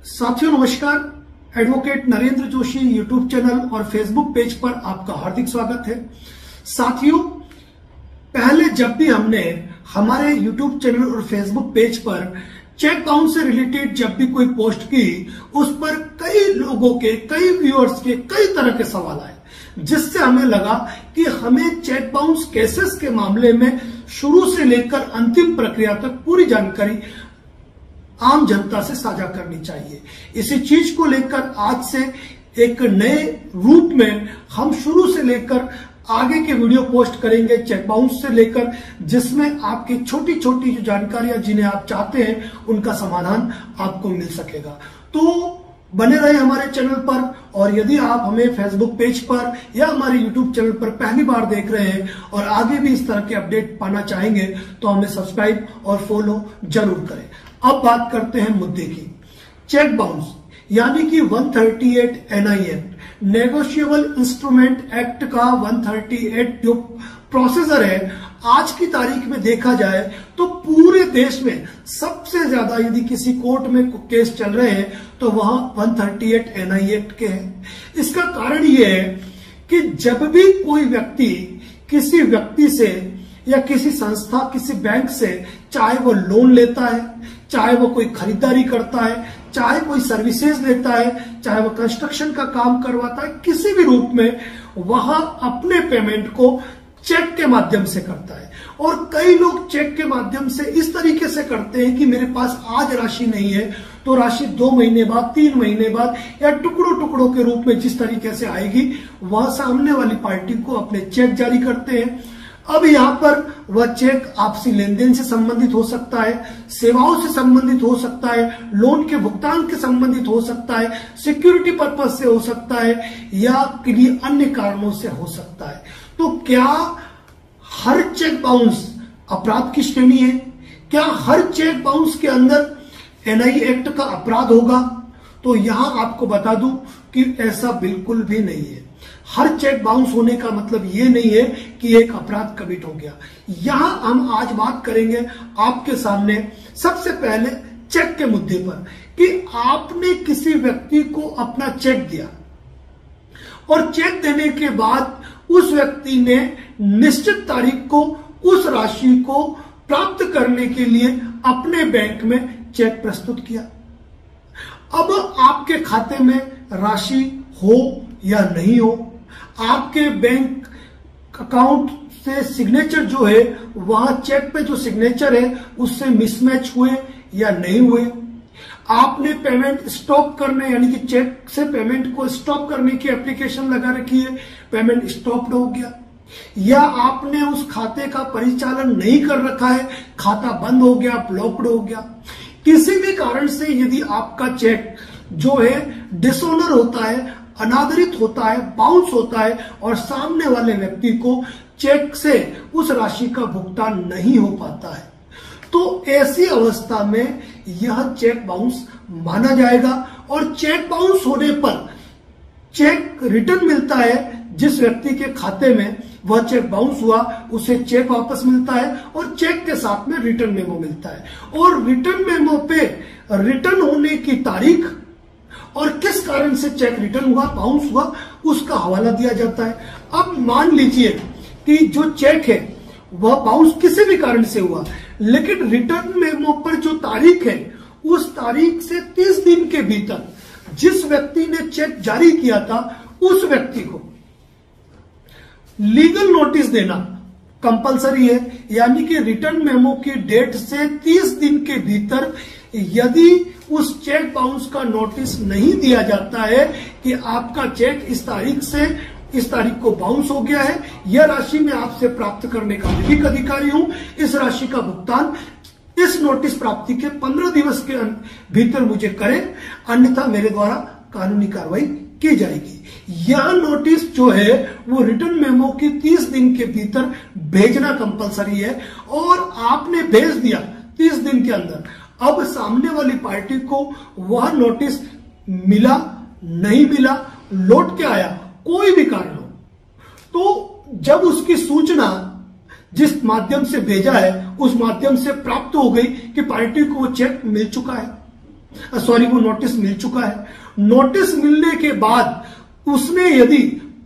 साथियों नमस्कार। Advocate Narendra Joshi YouTube channel और फेसबुक पेज पर आपका हार्दिक स्वागत है। साथियों, पहले जब भी हमने हमारे यूट्यूब चैनल और फेसबुक पेज पर चेक बाउंस से रिलेटेड जब भी कोई पोस्ट की, उस पर कई लोगों के, कई व्यूअर्स के कई तरह के सवाल आए, जिससे हमें लगा कि हमें चेक बाउंस केसेस के मामले में शुरू से लेकर अंतिम प्रक्रिया तक पूरी जानकारी आम जनता से साझा करनी चाहिए। इसी चीज को लेकर आज से एक नए रूप में हम शुरू से लेकर आगे के वीडियो पोस्ट करेंगे चेक बाउंस से लेकर, जिसमें आपकी छोटी छोटी जो जानकारियां जिन्हें आप चाहते हैं उनका समाधान आपको मिल सकेगा। तो बने रहे हमारे चैनल पर, और यदि आप हमें फेसबुक पेज पर या हमारे यूट्यूब चैनल पर पहली बार देख रहे हैं और आगे भी इस तरह के अपडेट पाना चाहेंगे तो हमें सब्सक्राइब और फॉलो जरूर करें। अब बात करते हैं मुद्दे की। चेक बाउंस यानी कि 138 NI act, negotiable instrument act का 138 जो प्रोसीजर है, आज की तारीख में देखा जाए तो पूरे देश में सबसे ज्यादा यदि किसी कोर्ट में केस चल रहे हैं तो वहां 138 NI एक्ट के हैं। इसका कारण यह है कि जब भी कोई व्यक्ति किसी व्यक्ति से या किसी संस्था, किसी बैंक से, चाहे वो लोन लेता है, चाहे वो कोई खरीदारी करता है, चाहे कोई सर्विसेज लेता है, चाहे वो कंस्ट्रक्शन का काम करवाता है, किसी भी रूप में वहां अपने पेमेंट को चेक के माध्यम से करता है। और कई लोग चेक के माध्यम से इस तरीके से करते हैं कि मेरे पास आज राशि नहीं है तो राशि 2 महीने बाद, 3 महीने बाद या टुकड़ों टुकड़ों के रूप में जिस तरीके से आएगी वह सामने वाली पार्टी को अपने चेक जारी करते हैं। अब यहाँ पर वह चेक आपसी लेन देन से संबंधित हो सकता है, सेवाओं से संबंधित हो सकता है, लोन के भुगतान के संबंधित हो सकता है, सिक्योरिटी पर्पज से हो सकता है या किसी अन्य कारणों से हो सकता है। तो क्या हर चेक बाउंस अपराध की श्रेणी है? क्या हर चेक बाउंस के अंदर NI एक्ट का अपराध होगा? तो यहां आपको बता दूं कि ऐसा बिल्कुल भी नहीं है। हर चेक बाउंस होने का मतलब ये नहीं है कि एक अपराध कमिट हो गया। यहां हम आज बात करेंगे आपके सामने सबसे पहले चेक के मुद्दे पर कि आपने किसी व्यक्ति को अपना चेक दिया और चेक देने के बाद उस व्यक्ति ने निश्चित तारीख को उस राशि को प्राप्त करने के लिए अपने बैंक में चेक प्रस्तुत किया। अब आपके खाते में राशि हो या नहीं हो, आपके बैंक अकाउंट से सिग्नेचर जो है वहां चेक पे जो सिग्नेचर है उससे मिसमैच हुए या नहीं हुए, आपने पेमेंट स्टॉप करने यानी कि चेक से पेमेंट को स्टॉप करने की एप्लीकेशन लगा रखी है, पेमेंट स्टॉप्ड हो गया, या आपने उस खाते का परिचालन नहीं कर रखा है, खाता बंद हो गया, ब्लॉक्ड हो गया। किसी भी कारण से यदि आपका चेक जो है डिसऑनर होता है, अनादरित होता है, बाउंस होता है और सामने वाले व्यक्ति को चेक से उस राशि का भुगतान नहीं हो पाता है, तो ऐसी अवस्था में यह चेक बाउंस माना जाएगा। और चेक बाउंस होने पर चेक रिटर्न मिलता है, जिस व्यक्ति के खाते में वह चेक बाउंस हुआ उसे चेक वापस मिलता है और चेक के साथ में रिटर्न मेमो मिलता है। और रिटर्न मेमो पे रिटर्न होने की तारीख और किस कारण से चेक रिटर्न हुआ, बाउंस हुआ, उसका हवाला दिया जाता है। अब मान लीजिए कि जो चेक है वह बाउंस किसी भी कारण से हुआ, लेकिन रिटर्न मेमो पर जो तारीख है उस तारीख से 30 दिन के भीतर जिस व्यक्ति ने चेक जारी किया था उस व्यक्ति को लीगल नोटिस देना कंपलसरी है। यानी कि रिटर्न मेमो की डेट से 30 दिन के भीतर यदि उस चेक बाउंस का नोटिस नहीं दिया जाता है कि आपका चेक इस तारीख से इस तारीख को बाउंस हो गया है, यह राशि मैं आपसे प्राप्त करने का विधिक अधिकारी हूं, इस राशि का भुगतान इस नोटिस प्राप्ति के 15 दिवस के भीतर मुझे करें, अन्यथा मेरे द्वारा कानूनी कार्रवाई की जाएगी। यह नोटिस जो है वो रिटर्न मेमो की 30 दिन के भीतर भेजना कंपलसरी है और आपने भेज दिया 30 दिन के अंदर। अब सामने वाली पार्टी को वह नोटिस मिला, नहीं मिला, लौट के आया, कोई भी कारण हो, तो जब उसकी सूचना जिस माध्यम से भेजा है उस माध्यम से प्राप्त हो गई कि पार्टी को वो चेक मिल चुका है, वो नोटिस मिल चुका है। नोटिस मिलने के बाद उसने यदि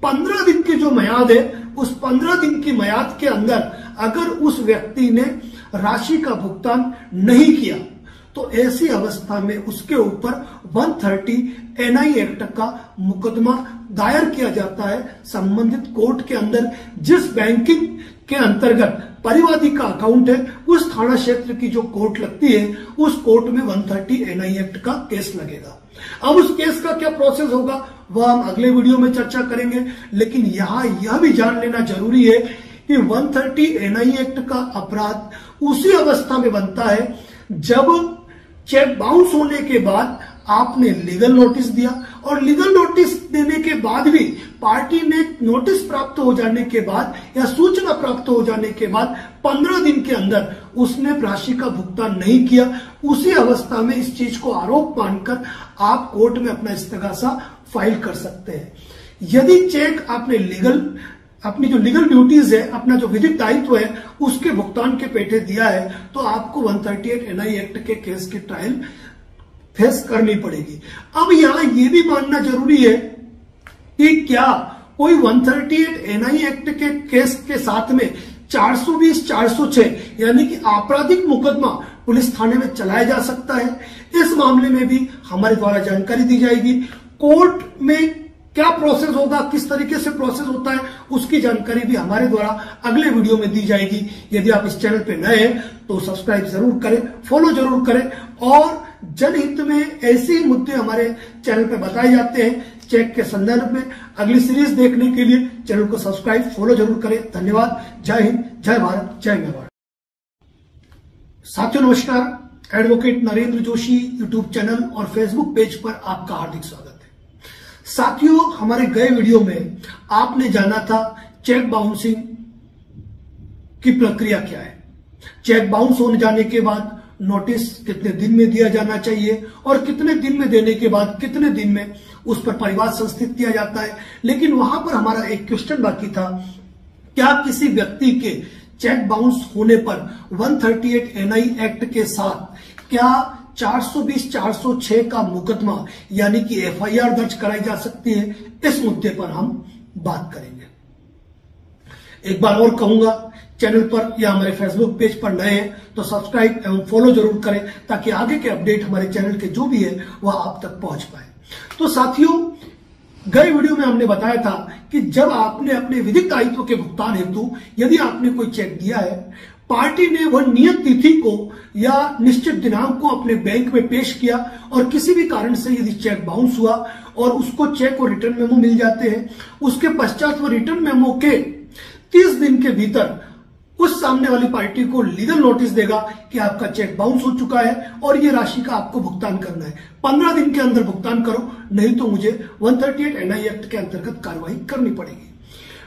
15 दिन की जो म्याद है, उस 15 दिन की म्याद के अंदर अगर उस व्यक्ति ने राशि का भुगतान नहीं किया तो ऐसी अवस्था में उसके ऊपर 130 एनआई एक्ट का मुकदमा दायर किया जाता है संबंधित कोर्ट के अंदर। जिस बैंकिंग के अंतर्गत परिवादी का अकाउंट है, उस थाना क्षेत्र की जो कोर्ट लगती है, उस कोर्ट में 130 एनआई एक्ट का केस लगेगा। अब उस केस का क्या प्रोसेस होगा वह हम अगले वीडियो में चर्चा करेंगे, लेकिन यहां यह भी जान लेना जरूरी है कि 130 एनआई एक्ट का अपराध उसी अवस्था में बनता है जब चेक बाउंस होने के बाद आपने लीगल नोटिस दिया, और लीगल नोटिस देने के बाद भी पार्टी ने नोटिस प्राप्त हो जाने के बाद या सूचना प्राप्त हो जाने के बाद 15 दिन के अंदर उसने राशि का भुगतान नहीं किया। उसी अवस्था में इस चीज को आरोप मानकर आप कोर्ट में अपना इस्तेगासा फाइल कर सकते हैं। यदि चेक आपने अपनी जो लीगल ड्यूटीज है, अपना जो विधिक दायित्व है, उसके भुगतान के पेटे दिया है, तो आपको 138 एनआई एक्ट के केस की ट्रायल फेस करनी पड़ेगी। अब यहां यह भी मानना जरूरी है कि क्या कोई 138 एनआई एक्ट के केस के साथ में 420, 406 यानी कि आपराधिक मुकदमा पुलिस थाने में चलाया जा सकता है। इस मामले में भी हमारे द्वारा जानकारी दी जाएगी। कोर्ट में क्या प्रोसेस होगा, किस तरीके से प्रोसेस होता है, उसकी जानकारी भी हमारे द्वारा अगले वीडियो में दी जाएगी। यदि आप इस चैनल पे नए हैं तो सब्सक्राइब जरूर करें, फॉलो जरूर करें, और जनहित में ऐसे ही मुद्दे हमारे चैनल पे बताए जाते हैं चेक के संदर्भ में। अगली सीरीज देखने के लिए चैनल को सब्सक्राइब, फॉलो जरूर करें। धन्यवाद। जय हिंद, जय भारत, जय मेवाड़। साथियों नमस्कार। Advocate Narendra Joshi YouTube channel और फेसबुक पेज पर आपका हार्दिक स्वागत है। साथियों, हमारे गए वीडियो में आपने जाना था चेक बाउंसिंग की प्रक्रिया क्या है, चेक बाउंस हो जाने के बाद नोटिस कितने दिन में दिया जाना चाहिए, और कितने दिन में देने के बाद कितने दिन में उस पर परिवाद संस्थित किया जाता है। लेकिन वहां पर हमारा एक क्वेश्चन बाकी था, क्या किसी व्यक्ति के चेक बाउंस होने पर 138 एनआई एक्ट के साथ क्या 420, 406 का मुकदमा यानी कि एफआईआर दर्ज कराई जा सकती है? इस मुद्दे पर हम बात करेंगे। एक बार और कहूंगा, चैनल पर या हमारे फेसबुक पेज पर नए हैं तो सब्सक्राइब एवं फॉलो जरूर करें, ताकि आगे के अपडेट हमारे चैनल के जो भी है वह आप तक पहुंच पाए। तो साथियों, गए वीडियो में हमने बताया था कि जब आपने अपने विधिक दायित्व के भुगतान हेतु यदि आपने कोई चेक दिया है, पार्टी ने वह नियत तिथि को या निश्चित दिनांक को अपने बैंक में पेश किया, और किसी भी कारण से यदि चेक बाउंस हुआ और उसको चेक और रिटर्न मेमो मिल जाते हैं, उसके पश्चात वो रिटर्न मेमो के 30 दिन के भीतर उस सामने वाली पार्टी को लीगल नोटिस देगा कि आपका चेक बाउंस हो चुका है और ये राशि का आपको भुगतान करना है। 15 दिन के अंदर भुगतान करो, नहीं तो मुझे 138 एनआई एक्ट के अंतर्गत कार्रवाई करनी पड़ेगी।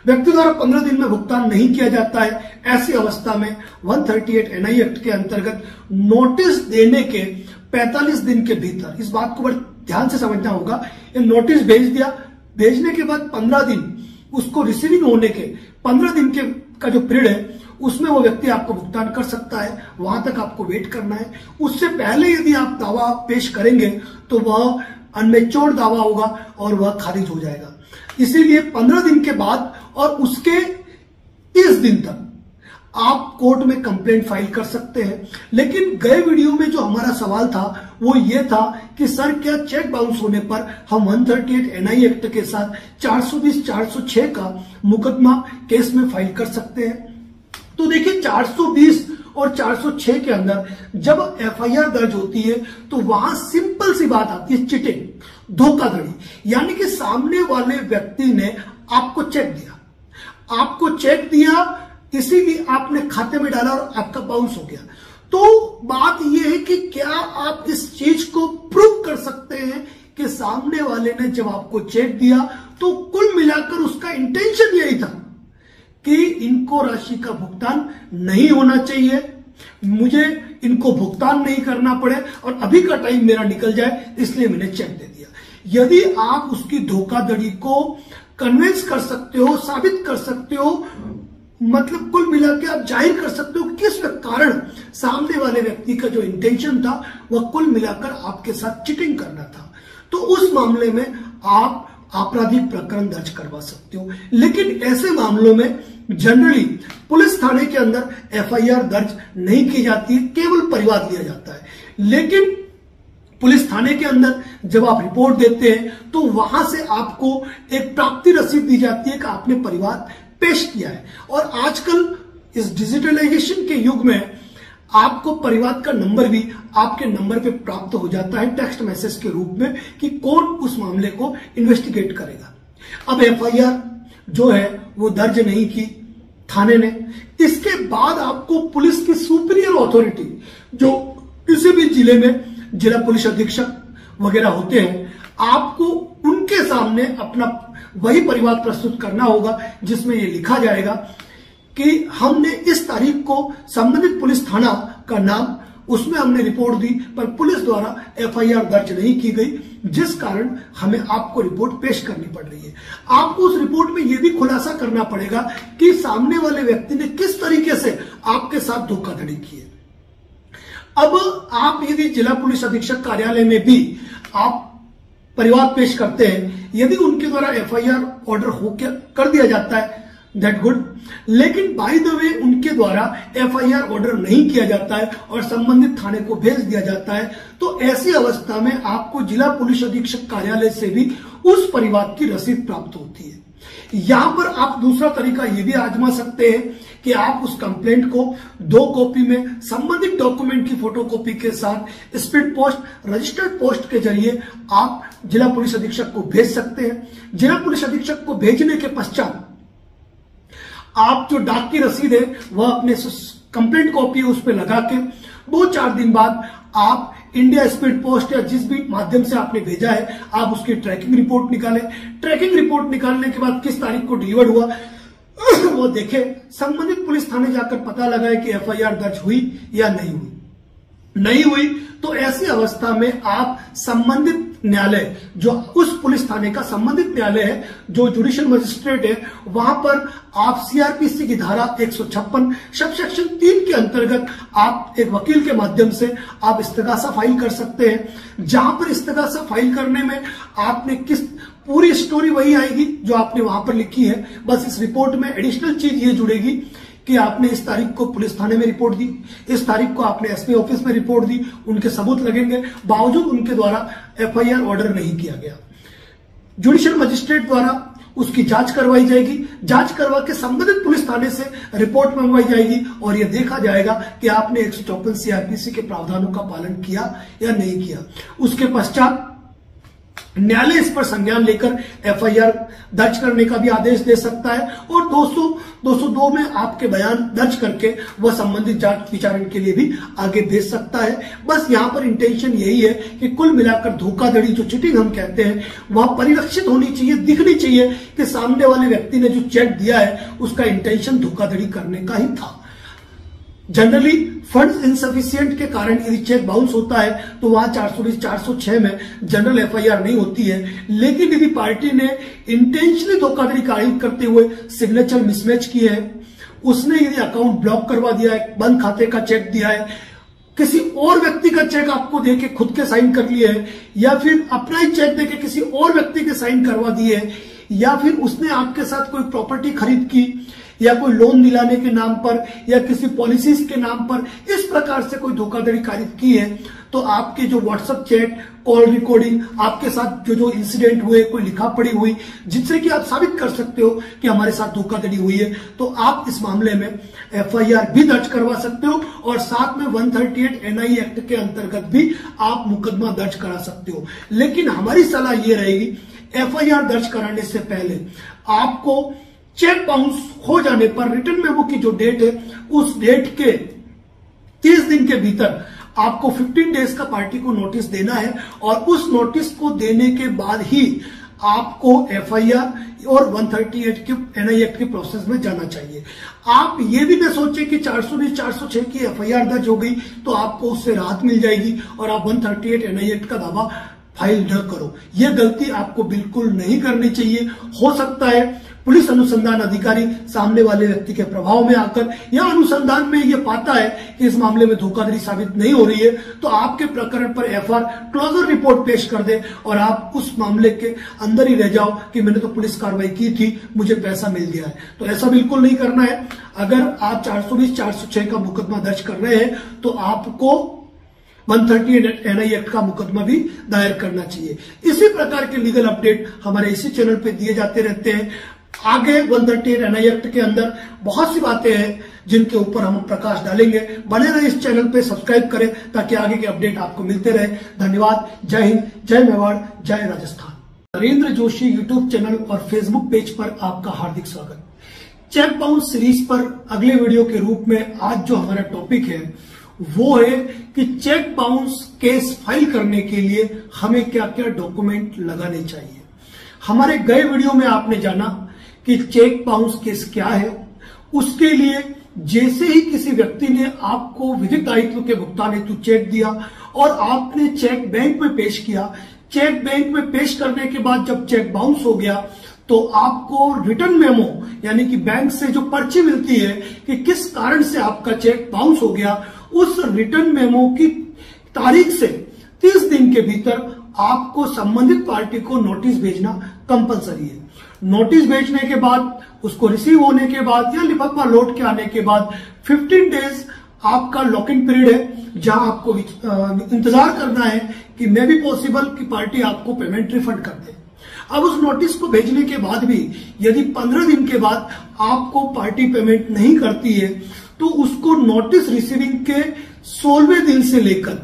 व्यक्ति द्वारा 15 दिन में भुगतान नहीं किया जाता है, ऐसी अवस्था में 138 एनआई एक्ट के अंतर्गत नोटिस देने के 45 दिन के भीतर, इस बात को बड़े ध्यान से समझना होगा, ये नोटिस भेज दिया, भेजने के बाद 15 दिन उसको रिसीविंग होने के 15 दिन के का जो पीरियड है उसमें वो व्यक्ति आपको भुगतान कर सकता है। वहां तक आपको वेट करना है। उससे पहले यदि आप दावा पेश करेंगे तो वह अनमेच्योर्ड दावा होगा और वह खारिज हो जाएगा। इसीलिए 15 दिन के बाद और उसके 30 दिन तक आप कोर्ट में कंप्लेंट फाइल कर सकते हैं। लेकिन गए वीडियो में जो हमारा सवाल था वो ये था कि सर क्या चेक बाउंस होने पर हम 138 एनआई एक्ट के साथ 420, 406 का मुकदमा केस में फाइल कर सकते हैं? तो देखिए, 420 और 406 के अंदर जब एफआईआर दर्ज होती है तो वहां सिंपल सी बात आती है, चिटिंग, धोखाधड़ी। यानी कि सामने वाले व्यक्ति ने आपको चेक दिया, इसीलिए आपने खाते में डाला और आपका बाउंस हो गया। तो बात यह है कि क्या आप इस चीज को प्रूव कर सकते हैं कि सामने वाले ने जब आपको चेक दिया तो कुल मिलाकर उसका इंटेंशन यही था कि इनको राशि का भुगतान नहीं होना चाहिए, मुझे इनको भुगतान नहीं करना पड़े और अभी का टाइम मेरा निकल जाए, इसलिए मैंने चेक दे दिया। यदि आप उसकी धोखाधड़ी को कन्विंस कर सकते हो, साबित कर सकते हो मतलब कुल मिला के आप जाहिर कर सकते हो किस कारण सामने वाले व्यक्ति का जो इंटेंशन था वह कुल मिलाकर आपके साथ चीटिंग करना था। तो उस मामले में आप आपराधिक प्रकरण दर्ज करवा सकते हो। लेकिन ऐसे मामलों में जनरली पुलिस थाने के अंदर एफआईआर दर्ज नहीं की जाती, केवल परिवाद लिया जाता है। लेकिन पुलिस थाने के अंदर जब आप रिपोर्ट देते हैं तो वहां से आपको एक प्राप्ति रसीद दी जाती है कि आपने परिवाद पेश किया है। और आजकल इस डिजिटलाइजेशन के युग में आपको परिवाद का नंबर भी आपके नंबर पे प्राप्त हो जाता है टेक्स्ट मैसेज के रूप में कि कौन उस मामले को इन्वेस्टिगेट करेगा। अब एफआईआर जो है वो दर्ज नहीं की थाने ने, इसके बाद आपको पुलिस की सुपीरियर अथॉरिटी जो किसी भी जिले में जिला पुलिस अधीक्षक वगैरह होते हैं, आपको उनके सामने अपना वही परिवाद प्रस्तुत करना होगा जिसमें यह लिखा जाएगा कि हमने इस तारीख को संबंधित पुलिस थाना का नाम, उसमें हमने रिपोर्ट दी पर पुलिस द्वारा एफआईआर दर्ज नहीं की गई, जिस कारण हमें आपको रिपोर्ट पेश करनी पड़ रही है। आपको उस रिपोर्ट में यह भी खुलासा करना पड़ेगा कि सामने वाले व्यक्ति ने किस तरीके से आपके साथ धोखाधड़ी की है। अब आप यदि जिला पुलिस अधीक्षक कार्यालय में भी आप परिवाद पेश करते हैं, यदि उनके द्वारा एफआईआर ऑर्डर होकर कर दिया जाता है दैट गुड, लेकिन बाय द वे उनके द्वारा एफआईआर ऑर्डर नहीं किया जाता है और संबंधित थाने को भेज दिया जाता है, तो ऐसी अवस्था में आपको जिला पुलिस अधीक्षक कार्यालय से भी उस परिवाद की रसीद प्राप्त होती है। यहां पर आप दूसरा तरीका यह भी आजमा सकते हैं कि आप उस कंप्लेंट को 2 कॉपी में संबंधित डॉक्यूमेंट की फोटोकॉपी के साथ स्पीड पोस्ट, रजिस्टर्ड पोस्ट के जरिए आप जिला पुलिस अधीक्षक को भेज सकते हैं। जिला पुलिस अधीक्षक को भेजने के पश्चात आप जो डाक की रसीद है वह अपने कंप्लेंट कॉपी उस पर लगा के 2-4 दिन बाद आप इंडिया स्पीड पोस्ट या जिस भी माध्यम से आपने भेजा है आप उसकी ट्रैकिंग रिपोर्ट निकालें। ट्रैकिंग रिपोर्ट निकालने के बाद किस तारीख को डिलीवर हुआ वो देखें, संबंधित पुलिस थाने जाकर पता लगाए कि एफआईआर दर्ज हुई या नहीं हुई तो ऐसी अवस्था में आप संबंधित न्यायालय, जो उस पुलिस थाने का संबंधित न्यायालय है, जो जुडिशियल मजिस्ट्रेट है, वहां पर आप सीआरपीसी की धारा 156 सबसेक्शन 3 के अंतर्गत आप एक वकील के माध्यम से आप इस्तगासा फाइल कर सकते हैं। जहां पर इस्तगासा फाइल करने में आपने किस पूरी स्टोरी वही आएगी जो आपने वहां पर लिखी है, बस इस रिपोर्ट में एडिशनल चीज ये जुड़ेगी कि आपने इस तारीख को पुलिस थाने में रिपोर्ट दी, इस तारीख को आपने एसपी ऑफिस में रिपोर्ट दी, उनके सबूत लगेंगे, बावजूद उनके द्वारा एफआईआर ऑर्डर नहीं किया गया। जुडिशियल मजिस्ट्रेट द्वारा उसकी जांच करवाई जाएगी, जांच करवा के संबंधित पुलिस थाने से रिपोर्ट मंगवाई जाएगी और यह देखा जाएगा कि आपने 154 सीआरपीसी के प्रावधानों का पालन किया या नहीं किया। उसके पश्चात न्यायालय इस पर संज्ञान लेकर एफआईआर दर्ज करने का भी आदेश दे सकता है और 202 में आपके बयान दर्ज करके वह संबंधित जांच विचारण के लिए भी आगे भेज सकता है। बस यहां पर इंटेंशन यही है कि कुल मिलाकर धोखाधड़ी, जो चीटिंग हम कहते हैं, वह परिलक्षित होनी चाहिए, दिखनी चाहिए कि सामने वाले व्यक्ति ने जो चेक दिया है उसका इंटेंशन धोखाधड़ी करने का ही था। जनरली फंड्स इनसफिशिएंट के कारण यदि चेक बाउंस होता है तो वहां 420, 406 में जनरल एफआईआर नहीं होती है। लेकिन यदि पार्टी ने इंटेंशनली धोखाधड़ी कायम करते हुए सिग्नेचर मिसमैच किए हैं, उसने यदि अकाउंट ब्लॉक करवा दिया है, बंद खाते का चेक दिया है, किसी और व्यक्ति का चेक आपको देके खुद के साइन कर लिए है, या फिर अपना ही चेक देके किसी और व्यक्ति के साइन करवा दिए है, या फिर उसने आपके साथ कोई प्रॉपर्टी खरीद की या कोई लोन दिलाने के नाम पर या किसी पॉलिसीज के नाम पर इस प्रकार से कोई धोखाधड़ी कारित की है, तो आपके जो व्हाट्सएप चैट, कॉल रिकॉर्डिंग, आपके साथ जो इंसिडेंट हुए, कोई लिखा पढ़ी हुई, जिससे कि आप साबित कर सकते हो कि हमारे साथ धोखाधड़ी हुई है, तो आप इस मामले में एफआईआर भी दर्ज करवा सकते हो और साथ में 138 एनआई एक्ट के अंतर्गत भी आप मुकदमा दर्ज करा सकते हो। लेकिन हमारी सलाह ये रहेगी, एफआईआर दर्ज कराने से पहले आपको चेक बाउंस हो जाने पर रिटर्न मेमो की जो डेट है, उस डेट के 30 दिन के भीतर आपको 15 डेज का पार्टी को नोटिस देना है और उस नोटिस को देने के बाद ही आपको एफआईआर और 138 के एनआई एक्ट के प्रोसेस में जाना चाहिए। आप ये भी न सोचे कि 420, 406 की एफआईआर दर्ज हो गई तो आपको उससे राहत मिल जाएगी और आप 138 एनआई एक्ट का दावा फाइल न करो। यह गलती आपको बिल्कुल नहीं करनी चाहिए। हो सकता है पुलिस अनुसंधान अधिकारी सामने वाले व्यक्ति के प्रभाव में आकर या अनुसंधान में ये पाता है कि इस मामले में धोखाधड़ी साबित नहीं हो रही है, तो आपके प्रकरण पर एफआईआर क्लोजर रिपोर्ट पेश कर दे और आप उस मामले के अंदर ही रह जाओ कि मैंने तो पुलिस कार्रवाई की थी, मुझे पैसा मिल गया है। तो ऐसा बिल्कुल नहीं करना है। अगर आप 420, 406 का मुकदमा दर्ज कर रहे हैं तो आपको 138 NI एक्ट का मुकदमा भी दायर करना चाहिए। इसी प्रकार के लीगल अपडेट हमारे इसी चैनल पे दिए जाते रहते हैं। आगे 138 NI एक्ट के अंदर बहुत सी बातें हैं जिनके ऊपर हम प्रकाश डालेंगे। बने रहे इस चैनल पे, सब्सक्राइब करें ताकि आगे के अपडेट आपको मिलते रहे। धन्यवाद। जय हिंद, जय मेवाड़, जय राजस्थान। नरेंद्र जोशी यूट्यूब चैनल और फेसबुक पेज पर आपका हार्दिक स्वागत। चेक बाउंस सीरीज पर अगले वीडियो के रूप में आज जो हमारा टॉपिक है वो है कि चेक बाउंस केस फाइल करने के लिए हमें क्या क्या डॉक्यूमेंट लगाने चाहिए। हमारे गए वीडियो में आपने जाना कि चेक बाउंस केस क्या है। उसके लिए जैसे ही किसी व्यक्ति ने आपको विधिक दायित्व के भुगतान हेतु चेक दिया और आपने चेक बैंक में पेश किया, चेक बैंक में पेश करने के बाद जब चेक बाउंस हो गया तो आपको रिटर्न मेमो यानी कि बैंक से जो पर्ची मिलती है कि किस कारण से आपका चेक बाउंस हो गया, उस रिटर्न मेमो की तारीख से 30 दिन के भीतर आपको संबंधित पार्टी को नोटिस भेजना कंपलसरी है। नोटिस भेजने के बाद, उसको रिसीव होने के बाद या लिफाफा लौट के आने के बाद 15 डेज आपका लॉक इन पीरियड है, जहां आपको इंतजार करना है कि मे बी पॉसिबल कि पार्टी आपको पेमेंट रिफंड कर दे। अब उस नोटिस को भेजने के बाद भी यदि 15 दिन के बाद आपको पार्टी पेमेंट नहीं करती है तो उसको नोटिस रिसीविंग के 16वें दिन से लेकर,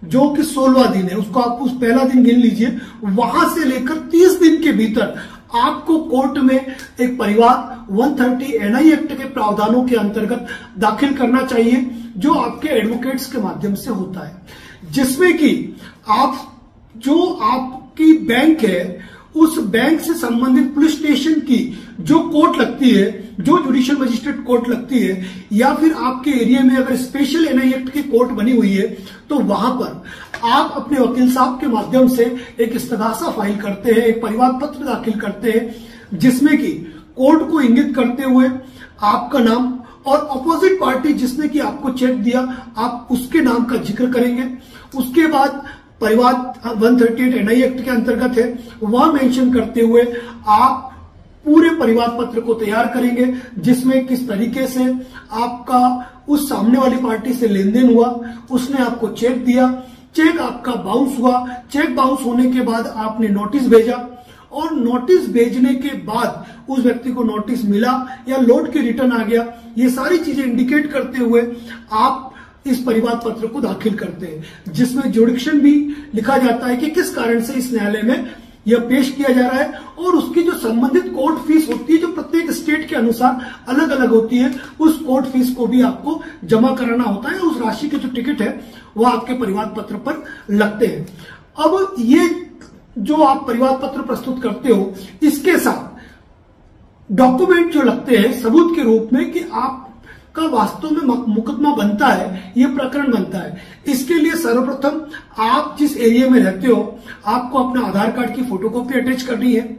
जो कि 16वां दिन है, उसको आप उस पहला दिन गिन लीजिए, वहां से लेकर 30 दिन के भीतर आपको कोर्ट में एक परिवाद 130 NI एक्ट के प्रावधानों के अंतर्गत दाखिल करना चाहिए, जो आपके एडवोकेट्स के माध्यम से होता है, जिसमें कि आपकी बैंक है उस बैंक से संबंधित पुलिस स्टेशन की जो कोर्ट लगती है, जो जुडिशियल मजिस्ट्रेट कोर्ट लगती है, या फिर आपके एरिया में अगर स्पेशल NI एक्ट की कोर्ट बनी हुई है तो वहां पर आप अपने वकील साहब के माध्यम से एक इस्तगासा फाइल करते हैं, एक परिवाद पत्र दाखिल करते हैं, जिसमें कि कोर्ट को इंगित करते हुए आपका नाम और अपोजिट पार्टी जिसने कि आपको चेक दिया आप उसके नाम का जिक्र करेंगे। उसके बाद परिवाद 138 NI एक्ट के अंतर्गत है, वह मेंशन करते हुए आप पूरे परिवाद पत्र को तैयार करेंगे, जिसमें किस तरीके से आपका उस सामने वाली पार्टी से लेन देन हुआ, उसने आपको चेक दिया, चेक आपका बाउंस हुआ, चेक बाउंस होने के बाद आपने नोटिस भेजा और नोटिस भेजने के बाद उस व्यक्ति को नोटिस मिला या लौट के रिटर्न आ गया, ये सारी चीजें इंडिकेट करते हुए आप इस परिवाद पत्र को दाखिल करते हैं, जिसमें जुडिक्शन भी लिखा जाता है कि किस कारण से इस न्यायालय में यह पेश किया जा रहा है और उसकी जो संबंधित कोर्ट फीस होती है, जो प्रत्येक स्टेट के अनुसार अलग अलग होती है, उस कोर्ट फीस को भी आपको जमा कराना होता है। उस राशि के जो टिकट है वो आपके परिवाद पत्र पर लगते हैं। अब ये जो आप परिवाद पत्र प्रस्तुत करते हो, इसके साथ डॉक्यूमेंट जो लगते हैं सबूत के रूप में कि आप का वास्तव में मुकदमा बनता है, ये प्रकरण बनता है। इसके लिए सर्वप्रथम आप जिस एरिया में रहते हो आपको अपना आधार कार्ड की फोटोकॉपी अटैच करनी है।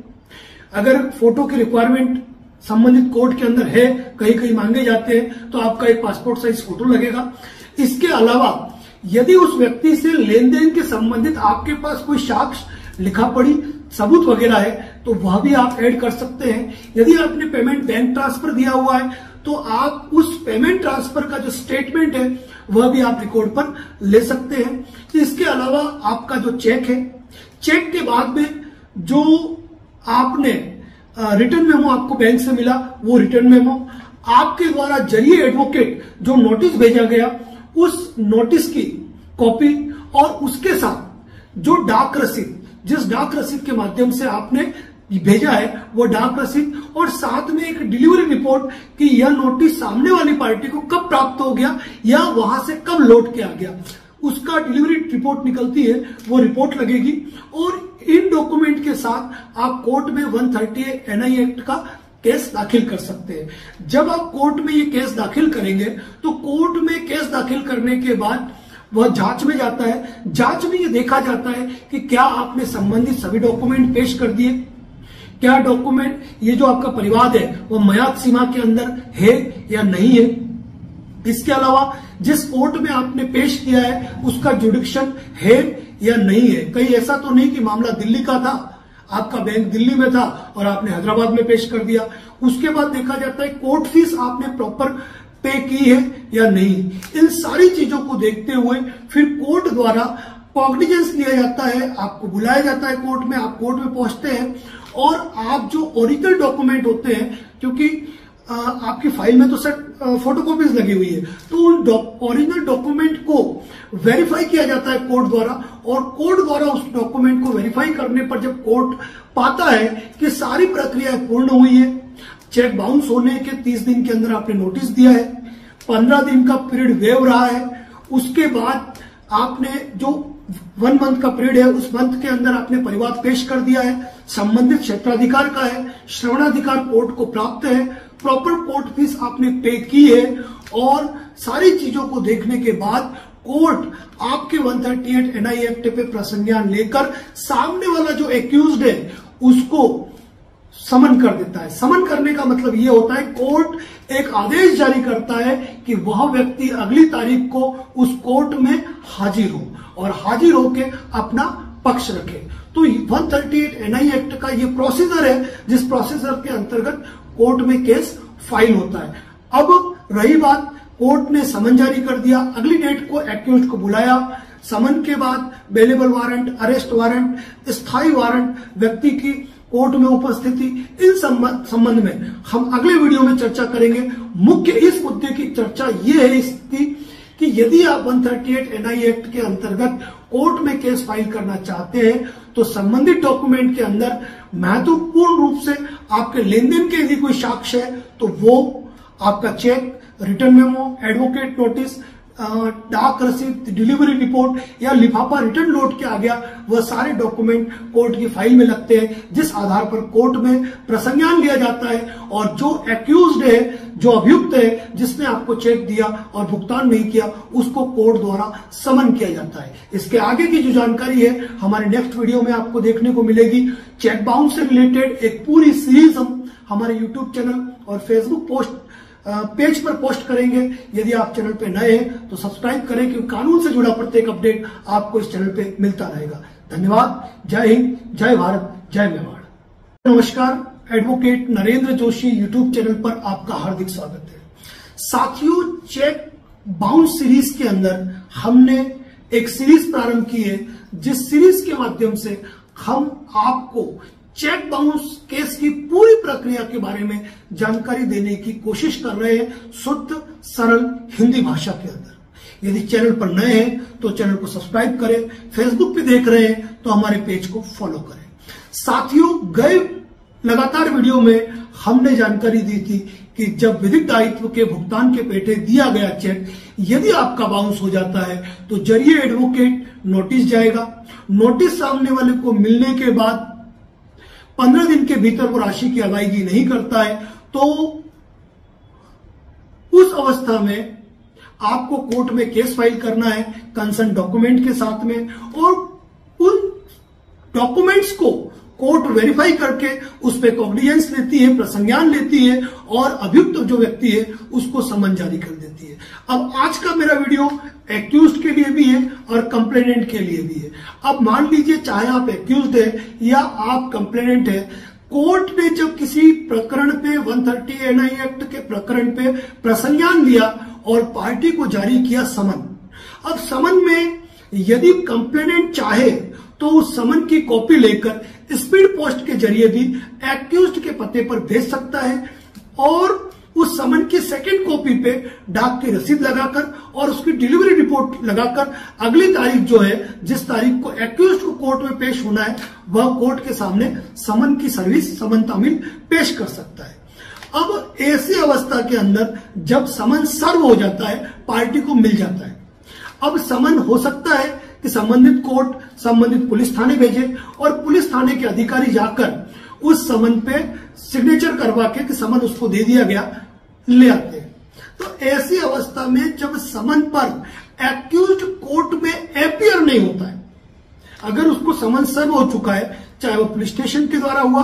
अगर फोटो की रिक्वायरमेंट संबंधित कोर्ट के अंदर है, कहीं कहीं मांगे जाते हैं, तो आपका एक पासपोर्ट साइज फोटो लगेगा। इसके अलावा यदि उस व्यक्ति से लेन देन के संबंधित आपके पास कोई साक्ष्य, लिखा पढ़ी सबूत वगैरह है तो वह भी आप ऐड कर सकते हैं। यदि आपने पेमेंट बैंक ट्रांसफर दिया हुआ है तो आप उस पेमेंट ट्रांसफर का जो स्टेटमेंट है वह भी आप रिकॉर्ड पर ले सकते हैं। इसके अलावा आपका जो चेक है, चेक के बाद में जो आपने रिटर्न मेमो आपको बैंक से मिला, वो रिटर्न मेमो, आपके द्वारा जरिए एडवोकेट जो नोटिस भेजा गया उस नोटिस की कॉपी और उसके साथ जो डाक रसीद, जिस डाक रसीद के माध्यम से आपने भेजा है वो डाक रसीद, और साथ में एक डिलीवरी रिपोर्ट कि यह नोटिस सामने वाली पार्टी को कब प्राप्त हो गया या वहां से कब लौट के आ गया, उसका डिलीवरी रिपोर्ट निकलती है, वो रिपोर्ट लगेगी। और इन डॉक्यूमेंट के साथ आप कोर्ट में 138 NI एक्ट का केस दाखिल कर सकते हैं। जब आप कोर्ट में ये केस दाखिल करेंगे तो कोर्ट में केस दाखिल करने के बाद वह जांच में जाता है। जांच में ये देखा जाता है कि क्या आपने संबंधित सभी डॉक्यूमेंट पेश कर दिए, क्या डॉक्यूमेंट, ये जो आपका परिवाद है वो मयाद सीमा के अंदर है या नहीं है। इसके अलावा जिस कोर्ट में आपने पेश किया है उसका जुडिक्शन है या नहीं है। कहीं ऐसा तो नहीं कि मामला दिल्ली का था, आपका बैंक दिल्ली में था और आपने हैदराबाद में पेश कर दिया। उसके बाद देखा जाता है कोर्ट फीस आपने प्रॉपर पे की है या नहीं। इन सारी चीजों को देखते हुए फिर कोर्ट द्वारा कॉग्निजेंस लिया जाता है, आपको बुलाया जाता है कोर्ट में, आप कोर्ट में पहुंचते हैं और आप जो ओरिजिनल डॉक्यूमेंट होते हैं, क्योंकि आपकी फाइल में तो सर फोटोकॉपीज लगी हुई है, तो उन ओरिजिनल डॉक्यूमेंट को वेरीफाई किया जाता है कोर्ट द्वारा, और कोर्ट द्वारा उस डॉक्यूमेंट को वेरीफाई करने पर जब कोर्ट पाता है कि सारी प्रक्रिया पूर्ण हुई है, चेक बाउंस होने के 30 दिन के अंदर आपने नोटिस दिया है, 15 दिन का पीरियड वेव रहा है, उसके बाद आपने जो 1 मंथ का पीरियड है उस मंथ के अंदर आपने परिवाद पेश कर दिया है, संबंधित क्षेत्राधिकार का है, श्रवणाधिकार कोर्ट को प्राप्त है, प्रॉपर कोर्ट फीस आपने पे की है, और सारी चीजों को देखने के बाद कोर्ट आपके 138 NI एक्ट पे प्रसंज्ञान लेकर सामने वाला जो एक्यूज्ड है उसको समन कर देता है। समन करने का मतलब यह होता है कोर्ट एक आदेश जारी करता है कि वह व्यक्ति अगली तारीख को उस कोर्ट में हाजिर हो और हाजिर होकर अपना पक्ष रखे। तो 138 NI एक्ट का ये प्रोसीजर है जिस प्रोसीजर के अंतर्गत कोर्ट में केस फाइल होता है। अब रही बात, कोर्ट ने समन जारी कर दिया, अगली डेट को एक्यूज्ड को बुलाया, समन के बाद बेलेबल वारंट, अरेस्ट वारंट, स्थायी वारंट, व्यक्ति की कोर्ट में उपस्थिति, इन संबंध में हम अगले वीडियो में चर्चा करेंगे। मुख्य इस मुद्दे की चर्चा ये है इसकी कि यदि आप 138 NI एक्ट के अंतर्गत कोर्ट में केस फाइल करना चाहते हैं तो संबंधित डॉक्यूमेंट के अंदर महत्वपूर्ण रूप से आपके लेन देन के यदि कोई साक्ष्य है तो वो आपका cheque, return memo, advocate notice, डाक रसीद, डिलीवरी रिपोर्ट या लिफाफा रिटर्न लौट के आ गया, वह सारे डॉक्यूमेंट कोर्ट की फाइल में लगते हैं, जिस आधार पर कोर्ट में प्रसंज्ञान लिया जाता है और जो एक्यूज्ड है, जो अभियुक्त है, जिसने आपको चेक दिया और भुगतान नहीं किया, उसको कोर्ट द्वारा समन किया जाता है। इसके आगे की जो जानकारी है हमारे नेक्स्ट वीडियो में आपको देखने को मिलेगी। चेक बाउंस से रिलेटेड एक पूरी सीरीज हम हमारे यूट्यूब चैनल और फेसबुक पेज पर पोस्ट करेंगे। यदि आप चैनल पे नए हैं तो सब्सक्राइब करें, क्योंकि कानून से जुड़ा प्रत्येक अपडेट आपको इस चैनल पे मिलता रहेगा। धन्यवाद। जय हिंद, जय भारत, जय मेवाड़। नमस्कार, advocate Narendra Joshi YouTube channel पर आपका हार्दिक स्वागत है। साथियों, चेक बाउंस सीरीज के अंदर हमने एक सीरीज प्रारंभ की है, जिस सीरीज के माध्यम से हम आपको चेक बाउंस केस की पूरी प्रक्रिया के बारे में जानकारी देने की कोशिश कर रहे हैं, शुद्ध सरल हिंदी भाषा के अंदर। यदि चैनल पर नए हैं तो चैनल को सब्सक्राइब करें, फेसबुक पे देख रहे हैं तो हमारे पेज को फॉलो करें। साथियों, गए लगातार वीडियो में हमने जानकारी दी थी कि जब विधिक दायित्व के भुगतान के पेटे दिया गया चेक यदि आपका बाउंस हो जाता है तो जरिए एडवोकेट नोटिस जाएगा। नोटिस सामने वाले को मिलने के बाद 15 दिन के भीतर वो राशि की अदायगी नहीं करता है तो उस अवस्था में आपको कोर्ट में केस फाइल करना है कंसर्न डॉक्यूमेंट के साथ में, और उन डॉक्यूमेंट्स को कोर्ट वेरीफाई करके उस पर कॉग्निजेंस लेती है, प्रसंज्ञान लेती है और अभियुक्त जो व्यक्ति है उसको समन जारी कर देती है। अब आज का मेरा वीडियो एक्यूज्ड के लिए भी है और कंप्लेनेंट के लिए भी है। अब मान लीजिए चाहे आप एक्यूज्ड है या आप कंप्लेनेंट है, कोर्ट ने जब किसी प्रकरण पे 130 NI एक्ट के प्रकरण पे प्रसंज्ञान लिया और पार्टी को जारी किया समन। अब समन में यदि कंप्लेनेंट चाहे तो उस समन की कॉपी लेकर स्पीड पोस्ट के जरिए भी एक्यूज्ड के पते पर भेज सकता है और उस समन की सेकंड कॉपी पे डाक की रसीद लगाकर और उसकी डिलीवरी रिपोर्ट लगाकर अगली तारीख जो है, जिस तारीख को एक्यूज्ड को कोर्ट में पेश होना है, वह कोर्ट के सामने समन की सर्विस, समन तामील पेश कर सकता है। अब ऐसी अवस्था के अंदर जब समन सर्व हो जाता है, पार्टी को मिल जाता है, अब समन हो सकता है कि संबंधित कोर्ट संबंधित पुलिस थाने भेजे और पुलिस थाने के अधिकारी जाकर उस समन पे सिग्नेचर करवा के कि समन उसको दे दिया गया, ले आते हैं। तो ऐसी अवस्था में जब समन पर एक्यूज्ड कोर्ट में एपियर नहीं होता है, अगर उसको समन सर्व हो चुका है, चाहे वो पुलिस स्टेशन के द्वारा हुआ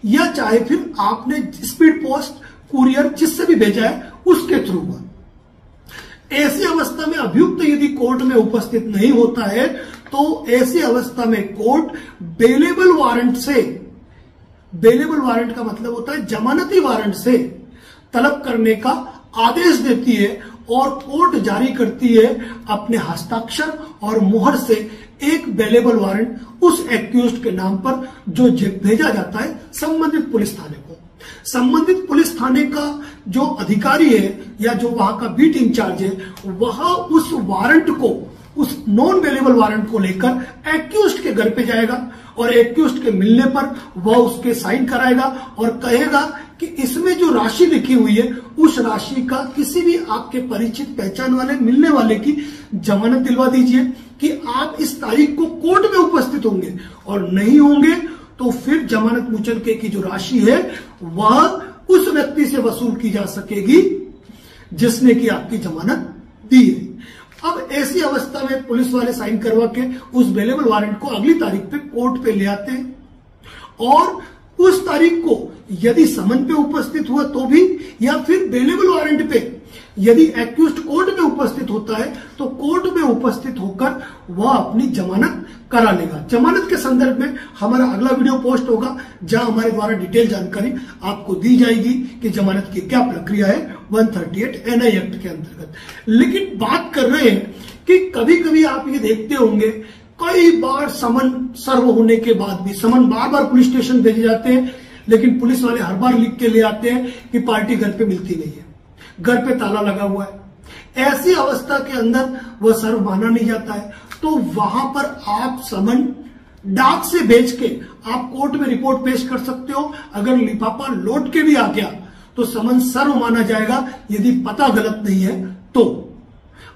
या चाहे फिर आपने स्पीड पोस्ट, कुरियर जिससे भी भेजा है उसके थ्रू हुआ। ऐसी अवस्था में अभियुक्त यदि कोर्ट में उपस्थित नहीं होता है तो ऐसी अवस्था में कोर्ट बेलेबल वारंट से, बेलेबल वारंट का मतलब होता है जमानती वारंट से तलब करने का आदेश देती है और कोर्ट जारी करती है अपने हस्ताक्षर और मुहर से एक बेलेबल वारंट उस एक्यूज्ड के नाम पर जो भेजा जाता है संबंधित पुलिस थाने को। संबंधित पुलिस थाने का जो अधिकारी है या जो वहां का बीट इंचार्ज है वह उस वारंट को, उस नॉन बेलेबल वारंट को लेकर एक्यूज्ड के घर पे जाएगा और एक्यूज्ड के मिलने पर वह उसके साइन कराएगा और कहेगा कि इसमें जो राशि लिखी हुई है उस राशि का किसी भी आपके परिचित पहचान वाले मिलने वाले की जमानत दिलवा दीजिए कि आप इस तारीख को कोर्ट में उपस्थित होंगे, और नहीं होंगे तो फिर जमानत मुचलके की जो राशि है वह उस व्यक्ति से वसूल की जा सकेगी जिसने की आपकी जमानत दी है। अब ऐसी अवस्था में पुलिस वाले साइन करवा के उस बेलेबल वारंट को अगली तारीख पे कोर्ट पे ले आते हैं और उस तारीख को यदि समन पे उपस्थित हुआ तो भी, या फिर बेलेबल वारंट पे यदि एक्यूज्ड कोर्ट में उपस्थित होता है तो कोर्ट में उपस्थित होकर वह अपनी जमानत करा लेगा। जमानत के संदर्भ में हमारा अगला वीडियो पोस्ट होगा जहां हमारे द्वारा डिटेल जानकारी आपको दी जाएगी कि जमानत की क्या प्रक्रिया है 138 एनआई एक्ट के अंतर्गत। लेकिन बात कर रहे हैं कि कभी कभी आप ये देखते होंगे कई बार समन सर्व होने के बाद भी समन बार बार पुलिस स्टेशन भेजे जाते हैं, लेकिन पुलिस वाले हर बार लिख के ले आते हैं कि पार्टी घर पे मिलती नहीं है, घर पे ताला लगा हुआ है। ऐसी अवस्था के अंदर वह सर्व माना नहीं जाता है तो वहां पर आप समन डाक से भेज के आप कोर्ट में रिपोर्ट पेश कर सकते हो। अगर लिफाफा लौट के भी आ गया तो समन सर्व माना जाएगा यदि पता गलत नहीं है तो।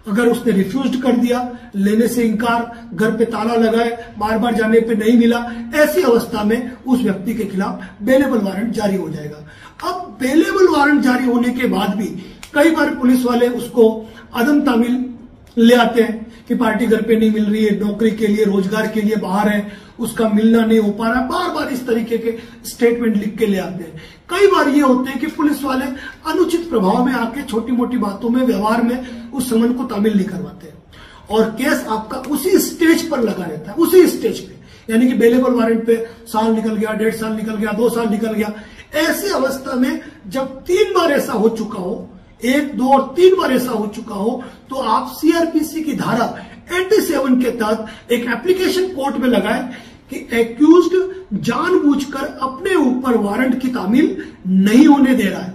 अगर उसने रिफ्यूज कर दिया, लेने से इंकार, घर पे ताला लगाए, बार बार जाने पे नहीं मिला, ऐसी अवस्था में उस व्यक्ति के खिलाफ बेलेबल वारंट जारी हो जाएगा। अब बेलेबल वारंट जारी होने के बाद भी कई बार पुलिस वाले उसको अदम तामील ले आते हैं कि पार्टी घर पे नहीं मिल रही है, नौकरी के लिए, रोजगार के लिए बाहर है, उसका मिलना नहीं हो पा रहा, बार बार इस तरीके के स्टेटमेंट लिख के ले आते हैं। कई बार ये होते हैं कि पुलिस वाले अनुचित प्रभाव में आके छोटी मोटी बातों में, व्यवहार में उस समन को तामील नहीं करवाते और केस आपका उसी स्टेज पर लगा रहता है, उसी स्टेज पे, यानी कि बेलेबल वारंट पे साल निकल गया, 1.5 साल निकल गया, 2 साल निकल गया। ऐसी अवस्था में जब 3 बार ऐसा हो चुका हो, 1, 2 और 3 बार ऐसा हो चुका हो तो आप सीआरपीसी की धारा 87 के तहत एक एप्लीकेशन कोर्ट में लगाए कि एक्यूज्ड जानबूझकर अपने ऊपर वारंट की तामील नहीं होने दे रहा है।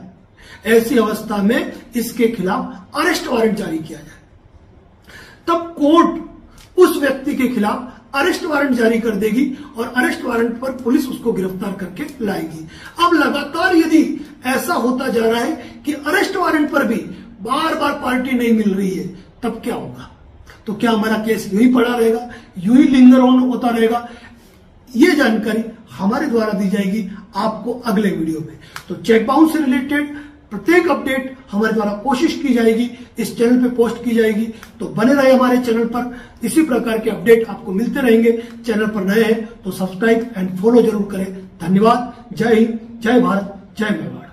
ऐसी अवस्था में इसके खिलाफ अरेस्ट वारंट जारी किया जाए। तब कोर्ट उस व्यक्ति के खिलाफ अरेस्ट वारंट जारी कर देगी और अरेस्ट वारंट पर पुलिस उसको गिरफ्तार करके लाएगी। अब लगातार यदि ऐसा होता जा रहा है कि अरेस्ट वारंट पर भी बार बार पार्टी नहीं मिल रही है, तब क्या होगा? तो क्या हमारा केस यूं ही पड़ा रहेगा, यूं ही लिंगर ऑन होता रहेगा? ये जानकारी हमारे द्वारा दी जाएगी आपको अगले वीडियो में। तो चेक बाउंस से रिलेटेड प्रत्येक अपडेट हमारे द्वारा कोशिश की जाएगी, इस चैनल पे पोस्ट की जाएगी। तो बने रहे हमारे चैनल पर, इसी प्रकार के अपडेट आपको मिलते रहेंगे। चैनल पर नए हैं तो सब्सक्राइब एंड फॉलो जरूर करें। धन्यवाद। जय हिंद, जय भारत, जय मेवाड़।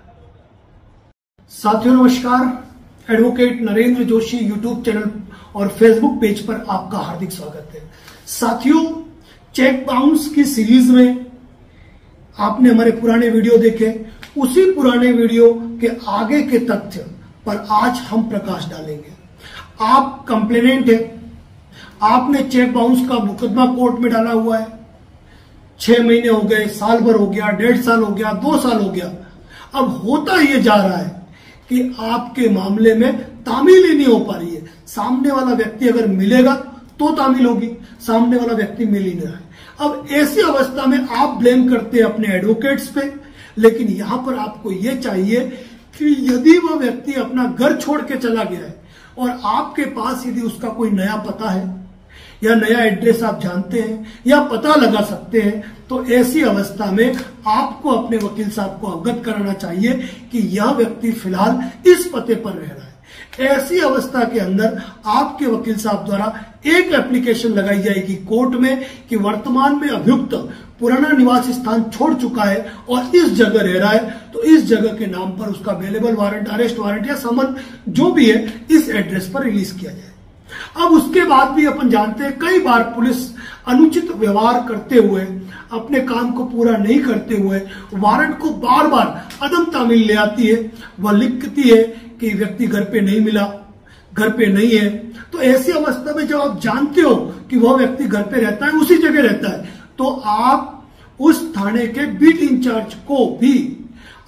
साथियों नमस्कार। Advocate Narendra Joshi YouTube channel और फेसबुक पेज पर आपका हार्दिक स्वागत है। साथियों, चेक बाउंस की सीरीज में आपने हमारे पुराने वीडियो देखे, उसी पुराने वीडियो के आगे के तथ्य पर आज हम प्रकाश डालेंगे। आप कंप्लेनेंट हैं, आपने चेक बाउंस का मुकदमा कोर्ट में डाला हुआ है, 6 महीने हो गए, साल भर हो गया, 1.5 साल हो गया, 2 साल हो गया। अब होता ये जा रहा है कि आपके मामले में तामील ही नहीं हो पा रही है। सामने वाला व्यक्ति अगर मिलेगा तो तामील होगी, सामने वाला व्यक्ति मिल ही नहीं रहा है। अब ऐसी अवस्था में आप ब्लेम करते हैं अपने एडवोकेट्स पे, लेकिन यहां पर आपको यह चाहिए कि यदि वह व्यक्ति अपना घर छोड़ के चला गया है और आपके पास यदि उसका कोई नया पता है या नया एड्रेस आप जानते हैं या पता लगा सकते हैं, तो ऐसी अवस्था में आपको अपने वकील साहब को अवगत कराना चाहिए कि यह व्यक्ति फिलहाल इस पते पर रह रहा है। ऐसी अवस्था के अंदर आपके वकील साहब द्वारा एक एप्लीकेशन लगाई जाएगी कोर्ट में कि वर्तमान में अभियुक्त पुराना निवास स्थान छोड़ चुका है और इस जगह रह रहा है, तो इस जगह के नाम पर उसका अवेलेबल वारंट, अरेस्ट वारंट या समन जो भी है इस एड्रेस पर रिलीज किया जाए। अब उसके बाद भी अपन जानते हैं कई बार पुलिस अनुचित व्यवहार करते हुए, अपने काम को पूरा नहीं करते हुए वारंट को बार बार अदम तामील ले आती है। वह लिखती है कि व्यक्ति घर पे नहीं मिला, घर पे नहीं है। तो ऐसी अवस्था में जब आप जानते हो कि वह व्यक्ति घर पे रहता है, उसी जगह रहता है, तो आप उस थाने के बीट इंचार्ज को भी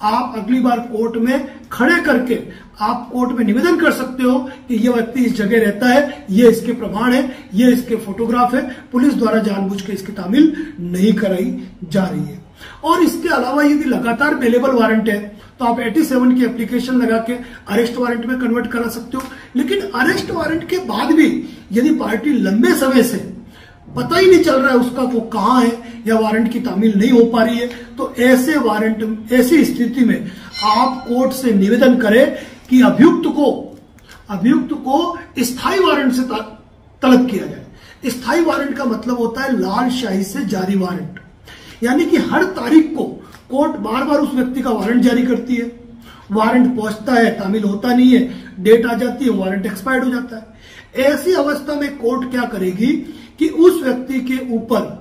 आप अगली बार कोर्ट में खड़े करके आप कोर्ट में निवेदन कर सकते हो कि यह व्यक्ति इस जगह रहता है, ये इसके प्रमाण है, ये इसके फोटोग्राफ है, पुलिस द्वारा जानबूझ के इसकी तामील नहीं कराई जा रही है। और इसके अलावा यदि लगातार अवेलेबल वारंट है तो आप 87 की एप्लीकेशन लगा के अरेस्ट वारंट में कन्वर्ट करा सकते हो। लेकिन अरेस्ट वारंट के बाद भी यदि पार्टी लंबे समय से पता ही नहीं चल रहा है उसका वो कहां है या वारंट की तामील नहीं हो पा रही है, तो ऐसे वारंट, ऐसी स्थिति में आप कोर्ट से निवेदन करें कि अभियुक्त को स्थायी वारंट से तलब किया जाए। स्थायी वारंट का मतलब होता है लाल शाही से जारी वारंट, यानी कि हर तारीख को कोर्ट बार बार उस व्यक्ति का वारंट जारी करती है, वारंट पहुंचता है, तामील होता नहीं है, डेट आ जाती है, वारंट एक्सपायर्ड हो जाता है। ऐसी अवस्था में कोर्ट क्या करेगी कि उस व्यक्ति के ऊपर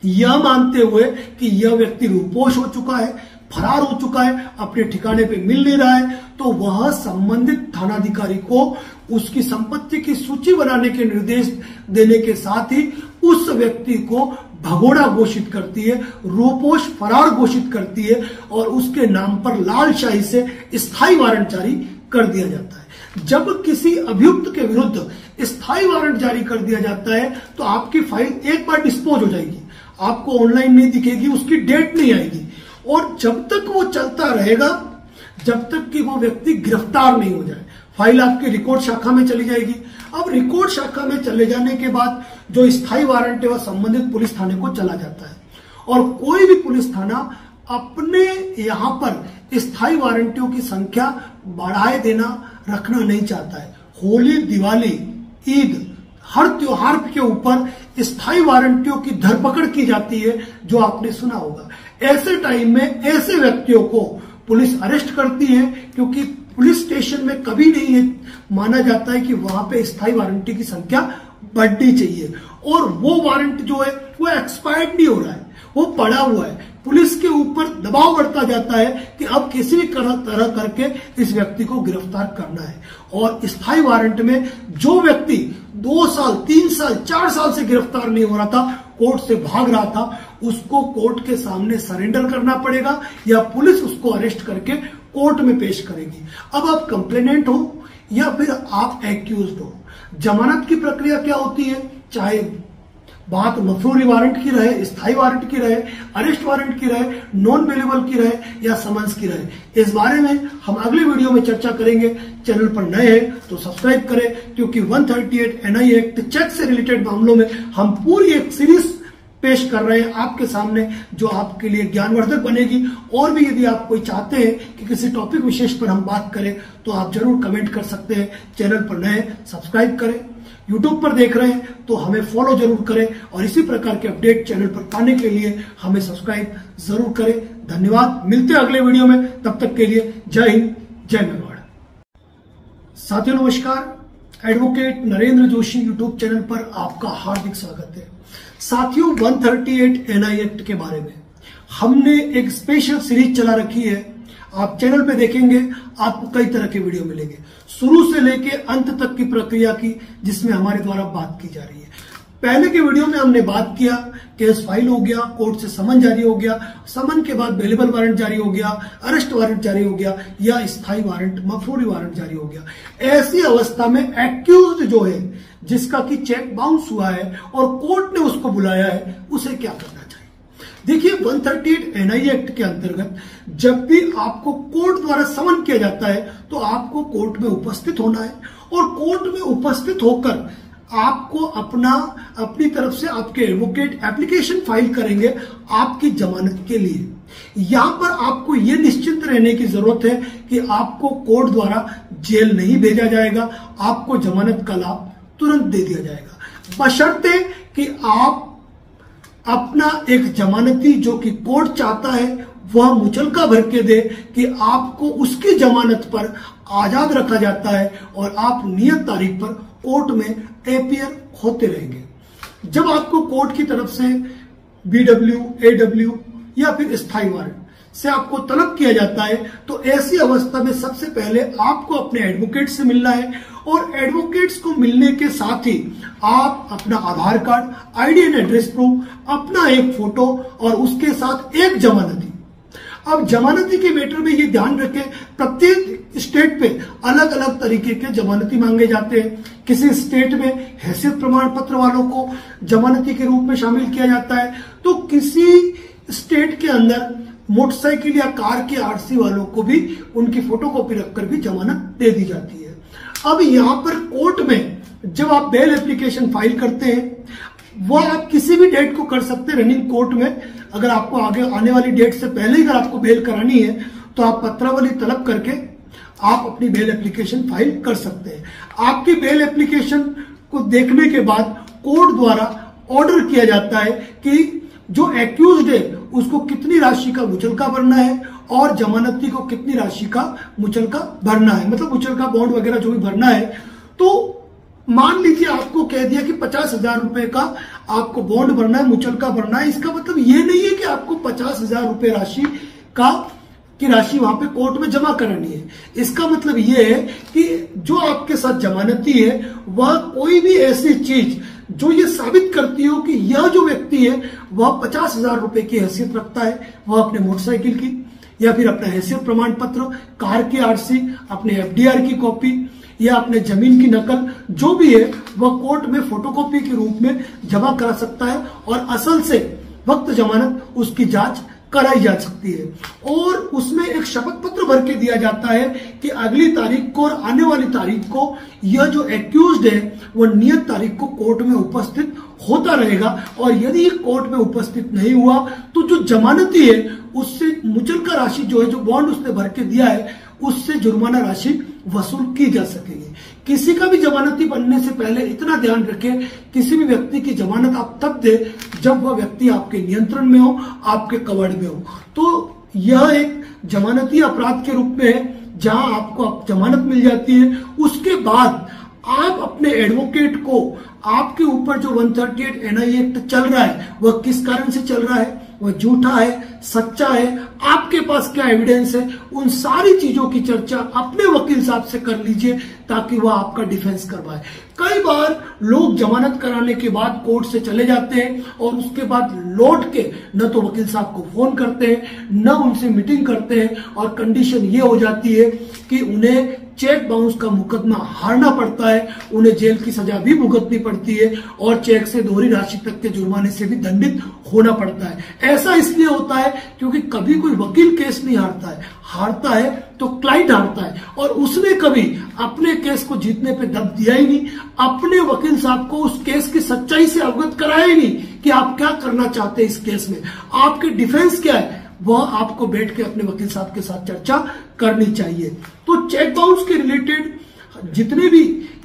यह मानते हुए कि यह व्यक्ति रूपोश हो चुका है, फरार हो चुका है, अपने ठिकाने पे मिल नहीं रहा है, तो वह संबंधित थानाधिकारी को उसकी संपत्ति की सूची बनाने के निर्देश देने के साथ ही उस व्यक्ति को भगोड़ा घोषित करती है, रूपोश फरार घोषित करती है और उसके नाम पर लाल शाही से स्थायी वारंट जारी कर दिया जाता है। जब किसी अभियुक्त के विरुद्ध स्थायी वारंट जारी कर दिया जाता है तो आपकी फाइल एक बार डिस्पोज हो जाएगी, आपको ऑनलाइन नहीं दिखेगी, उसकी डेट नहीं आएगी और जब तक वो चलता रहेगा, जब तक कि वो व्यक्ति गिरफ्तार नहीं हो जाए, फाइल आपकी रिकॉर्ड शाखा में चली जाएगी। अब रिकॉर्ड शाखा में चले जाने के बाद जो स्थायी वारंट है वह संबंधित पुलिस थाने को चला जाता है और कोई भी पुलिस थाना अपने यहां पर स्थायी वारंटियों की संख्या बढ़ाए देना, रखना नहीं चाहता है। होली, दिवाली, ईद, हर त्योहार के ऊपर स्थायी वारंटियों की धरपकड़ की जाती है, जो आपने सुना होगा। ऐसे टाइम में ऐसे व्यक्तियों को पुलिस अरेस्ट करती है, क्योंकि पुलिस स्टेशन में कभी नहीं माना जाता है कि वहां पे स्थायी वारंटी की संख्या बढ़नी चाहिए और वो वारंट जो है वो एक्सपायर्ड नहीं हो रहा है, वो पड़ा हुआ है। पुलिस के ऊपर दबाव बढ़ता जाता है कि अब किसी भी तरह करके इस व्यक्ति को गिरफ्तार करना है और स्थायी वारंट में जो व्यक्ति 2 साल, 3 साल, 4 साल से गिरफ्तार नहीं हो रहा था, कोर्ट से भाग रहा था, उसको कोर्ट के सामने सरेंडर करना पड़ेगा या पुलिस उसको अरेस्ट करके कोर्ट में पेश करेगी। अब आप कंप्लेनेंट हो या फिर आप एक्यूज्ड हो। जमानत की प्रक्रिया क्या होती है, चाहे बात मफरूरी वारंट की रहे, स्थायी वारंट की रहे, अरेस्ट वारंट की रहे, नॉन अवेलेबल की रहे या समन्स की रहे, इस बारे में हम अगले वीडियो में चर्चा करेंगे। चैनल पर नए हैं तो सब्सक्राइब करें, क्योंकि 138 NI एक्ट चेक से रिलेटेड मामलों में हम पूरी एक सीरीज पेश कर रहे हैं आपके सामने, जो आपके लिए ज्ञानवर्धक बनेगी। और भी यदि आप कोई चाहते हैं कि किसी टॉपिक विशेष पर हम बात करें तो आप जरूर कमेंट कर सकते हैं। चैनल पर नए सब्सक्राइब करें, यूट्यूब पर देख रहे हैं तो हमें फॉलो जरूर करें और इसी प्रकार के अपडेट चैनल पर पाने के लिए हमें सब्सक्राइब जरूर करें। धन्यवाद, मिलते हैं अगले वीडियो में, तब तक के लिए जय हिंद, जय मेवाड़। साथियों नमस्कार, advocate Narendra Joshi YouTube channel पर आपका हार्दिक स्वागत है। साथियों 138 NI एक्ट के बारे में हमने एक स्पेशल सीरीज चला रखी है, आप चैनल पे देखेंगे आपको कई तरह के वीडियो मिलेंगे, शुरू से लेके अंत तक की प्रक्रिया की, जिसमें हमारे द्वारा बात की जा रही है। पहले के वीडियो में हमने बात किया, केस फाइल हो गया, कोर्ट से समन जारी हो गया, समन के बाद अवेलेबल वारंट जारी हो गया, अरेस्ट वारंट जारी हो गया या स्थायी वारंट, मफरूरी वारंट जारी हो गया। ऐसी अवस्था में एक्यूज्ड जो है, जिसका कि चेक बाउंस हुआ है और कोर्ट ने उसको बुलाया है, उसे क्या करना चाहिए। देखिए 138 NI एक्ट के अंतर्गत जब भी आपको कोर्ट द्वारा समन किया जाता है तो आपको कोर्ट में उपस्थित होना है और कोर्ट में उपस्थित होकर आपको अपनी तरफ से आपके एडवोकेट एप्लीकेशन फाइल करेंगे आपकी जमानत के लिए। यहां पर आपको यह निश्चिंत रहने की जरूरत है कि आपको कोर्ट द्वारा जेल नहीं भेजा जाएगा, आपको जमानत का लाभ तुरंत दे दिया जाएगा, बशर्ते कि आप अपना एक जमानती जो कि कोर्ट चाहता है वह मुचलका भर के दे कि आपको उसकी जमानत पर आजाद रखा जाता है और आप नियत तारीख पर कोर्ट में एपियर होते रहेंगे। जब आपको कोर्ट की तरफ से BW, AW या फिर स्थायी वारंट से आपको तलब किया जाता है तो ऐसी अवस्था में सबसे पहले आपको अपने एडवोकेट से मिलना है और एडवोकेट्स को मिलने के साथ ही आप अपना Aadhaar card, ID and address proof, अपना एक फोटो और उसके साथ एक जमानती। अब जमानती के मैटर में ये ध्यान रखें, प्रत्येक स्टेट पे अलग अलग तरीके के जमानती मांगे जाते हैं। किसी स्टेट में हैसियत प्रमाण पत्र वालों को जमानती के रूप में शामिल किया जाता है, तो किसी स्टेट के अंदर मोटरसाइकिल या कार के RC वालों को भी उनकी फोटोकॉपी रखकर भी जमानत दे दी जाती है। अब यहाँ पर कोर्ट में जब आप बेल एप्लीकेशन फाइल करते हैं, वह आप किसी भी डेट को कर सकते हैं रनिंग कोर्ट में। अगर आपको आगे आने वाली डेट से पहले ही अगर आपको बेल करानी है तो आप पत्रावली तलब करके आप अपनी बेल एप्लीकेशन फाइल कर सकते हैं। आपकी बेल एप्लीकेशन को देखने के बाद कोर्ट द्वारा ऑर्डर किया जाता है कि जो एक्यूज्ड है उसको कितनी राशि का मुचलका भरना है और जमानती को कितनी राशि का मुचलका भरना है, मतलब मुचलका बॉन्ड वगैरह जो भी भरना है। तो मान लीजिए आपको कह दिया कि 50,000 रुपए का आपको बॉन्ड भरना है, मुचलका भरना है। इसका मतलब ये नहीं है कि आपको 50,000 रुपए की राशि वहां पे कोर्ट में जमा करानी है। इसका मतलब ये है कि जो आपके साथ जमानती है वह कोई भी ऐसी चीज जो ये साबित करती हो कि यह जो व्यक्ति है वह 50,000 रुपए की हैसियत रखता है, वह अपने मोटरसाइकिल की या फिर अपना हैसियत प्रमाण पत्र, कार की RC, अपने FDR की कॉपी या अपने जमीन की नकल जो भी है वह कोर्ट में फोटोकॉपी के रूप में जमा करा सकता है और असल से वक्त जमानत उसकी जांच कराई जा सकती है। और उसमें एक शपथ पत्र भर के दिया जाता है कि अगली तारीख को और आने वाली तारीख को यह जो एक्यूज्ड है वह नियत तारीख को कोर्ट में उपस्थित होता रहेगा और यदि कोर्ट में उपस्थित नहीं हुआ तो जो जमानती है उससे मुचलका राशि जो है, जो बॉन्ड उसने भर के दिया है, उससे जुर्माना राशि वसूल की जा सकेगी। किसी का भी जमानती बनने से पहले इतना ध्यान रखें, किसी भी व्यक्ति की जमानत आप तब दे जब वह व्यक्ति आपके नियंत्रण में हो, आपके कवड़ में हो। तो यह एक जमानती अपराध के रूप में है जहां आपको जमानत मिल जाती है। उसके बाद आप अपने एडवोकेट को आपके ऊपर जो 138 NI एक्ट चल रहा है वह किस कारण से चल रहा है, वह झूठा है, सच्चा है, आपके पास क्या एविडेंस है, उन सारी चीजों की चर्चा अपने वकील साहब से कर लीजिए ताकि वह आपका डिफेंस करवाए। कई बार लोग जमानत कराने के बाद कोर्ट से चले जाते हैं और उसके बाद लौट के न तो वकील साहब को फोन करते हैं न उनसे मीटिंग करते हैं और कंडीशन ये हो जाती है कि उन्हें चेक बाउंस का मुकदमा हारना पड़ता है, उन्हें जेल की सजा भी भुगतनी पड़ती है और चेक से दोहरी राशि तक के जुर्माने से भी दंडित होना पड़ता है। ऐसा इसलिए होता है क्योंकि कभी कोई वकील केस नहीं हारता है तो क्लाइंट हारता है और उसने कभी अपने केस को जीतने पे दम दिया ही नहीं, अपने वकील साहब को उस केस की सच्चाई से अवगत कराया ही नहीं कि आप क्या करना चाहते हैं इस केस में, आपके डिफेंस क्या है, वह आपको बैठ के अपने वकील साहब के साथ चर्चा करनी चाहिए। तो चेक बाउंस के रिलेटेड जितने भी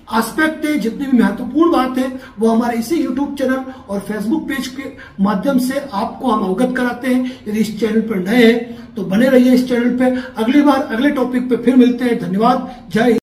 एस्पेक्ट है, जितनी भी महत्वपूर्ण बात है, वो हमारे इसी YouTube चैनल और Facebook पेज के माध्यम से आपको हम अवगत कराते हैं। यदि इस चैनल पर नए हैं तो बने रहिए इस चैनल पे। अगली बार अगले टॉपिक पे फिर मिलते हैं। धन्यवाद। जय हिंद।